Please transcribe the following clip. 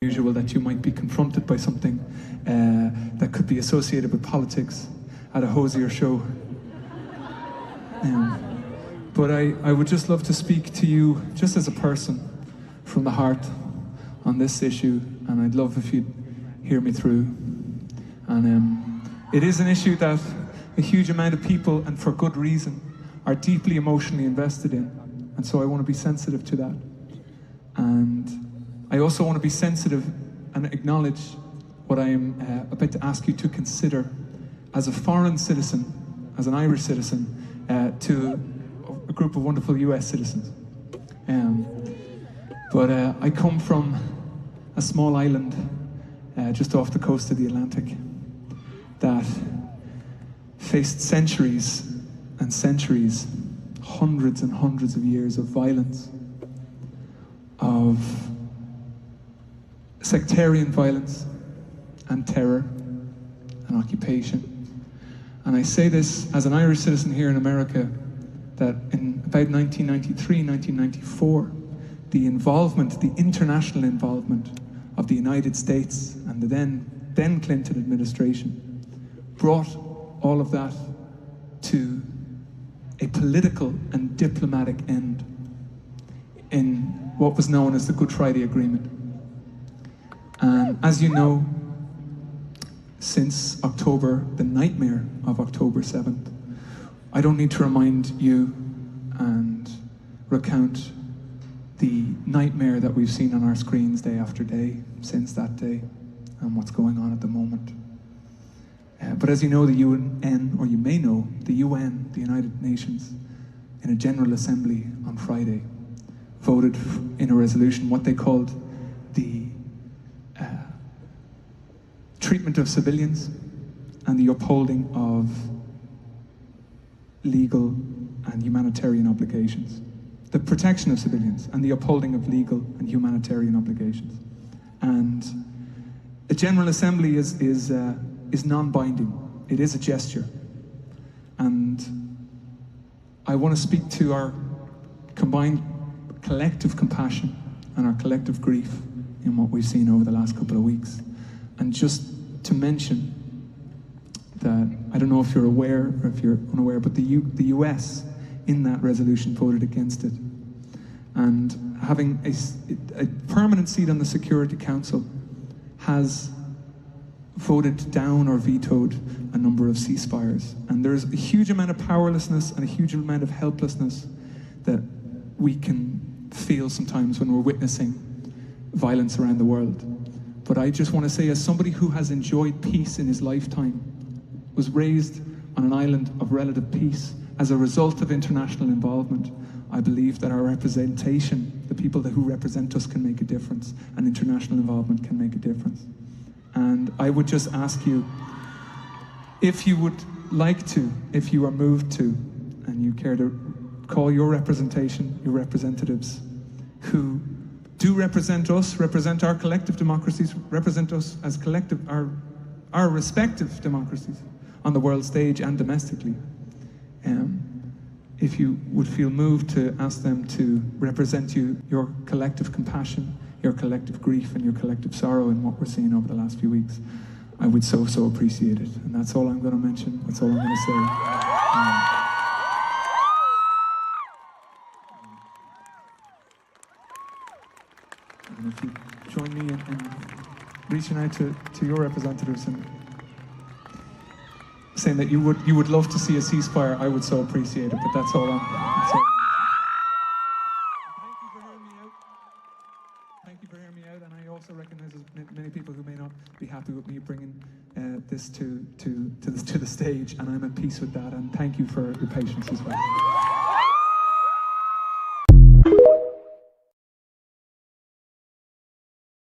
Usual that you might be confronted by something that could be associated with politics at a Hozier show. But I would just love to speak to you just as a person from the heart on this issue, and I'd love if you'd hear me through. And it is an issue that a huge amount of people, and for good reason, are deeply emotionally invested in, and so I want to be sensitive to that. And I also want to be sensitive and acknowledge what I am about to ask you to consider as a foreign citizen, as an Irish citizen, to a group of wonderful US citizens. But I come from a small island just off the coast of the Atlantic that faced centuries and centuries, hundreds and hundreds of years of violence, of sectarian violence and terror and occupation. And I say this as an Irish citizen here in America, that in about 1993, 1994, the involvement, the international involvement of the United States and the then Clinton administration brought all of that to a political and diplomatic end in what was known as the Good Friday Agreement. And as you know, since October, the nightmare of October 7th, I don't need to remind you and recount the nightmare that we've seen on our screens day after day since that day and what's going on at the moment. But as you know, the UN, or you may know, the UN, the United Nations, in a General Assembly on Friday, voted in a resolution what they called the treatment of civilians and the upholding of legal and humanitarian obligations. The protection of civilians and the upholding of legal and humanitarian obligations. And a General Assembly is non-binding. It is a gesture. And I want to speak to our combined collective compassion and our collective grief in what we've seen over the last couple of weeks. And just to mention that, I don't know if you're aware or if you're unaware, but the US in that resolution voted against it. And having a permanent seat on the Security Council has voted down or vetoed a number of ceasefires. And there's a huge amount of powerlessness and a huge amount of helplessness that we can feel sometimes when we're witnessing violence around the world. But I just want to say, as somebody who has enjoyed peace in his lifetime, was raised on an island of relative peace as a result of international involvement, I believe that our representation, the people who represent us, can make a difference, and international involvement can make a difference. And I would just ask you, if you would like to, if you are moved to, and you care to call your representation, your representatives, who do represent us, represent our collective democracies, represent us as collective, our respective democracies on the world stage and domestically. If you would feel moved to ask them to represent you, your collective compassion, your collective grief, and your collective sorrow in what we're seeing over the last few weeks, I would so appreciate it. And that's all I'm going to mention. That's all I'm going to say. And if you join me in reaching out to your representatives and saying that you would love to see a ceasefire, I would so appreciate it. But that's all. Thank you for hearing me out. Thank you for hearing me out. And I also recognize there's many people who may not be happy with me bringing this to the stage, and I'm at peace with that. And thank you for your patience as well.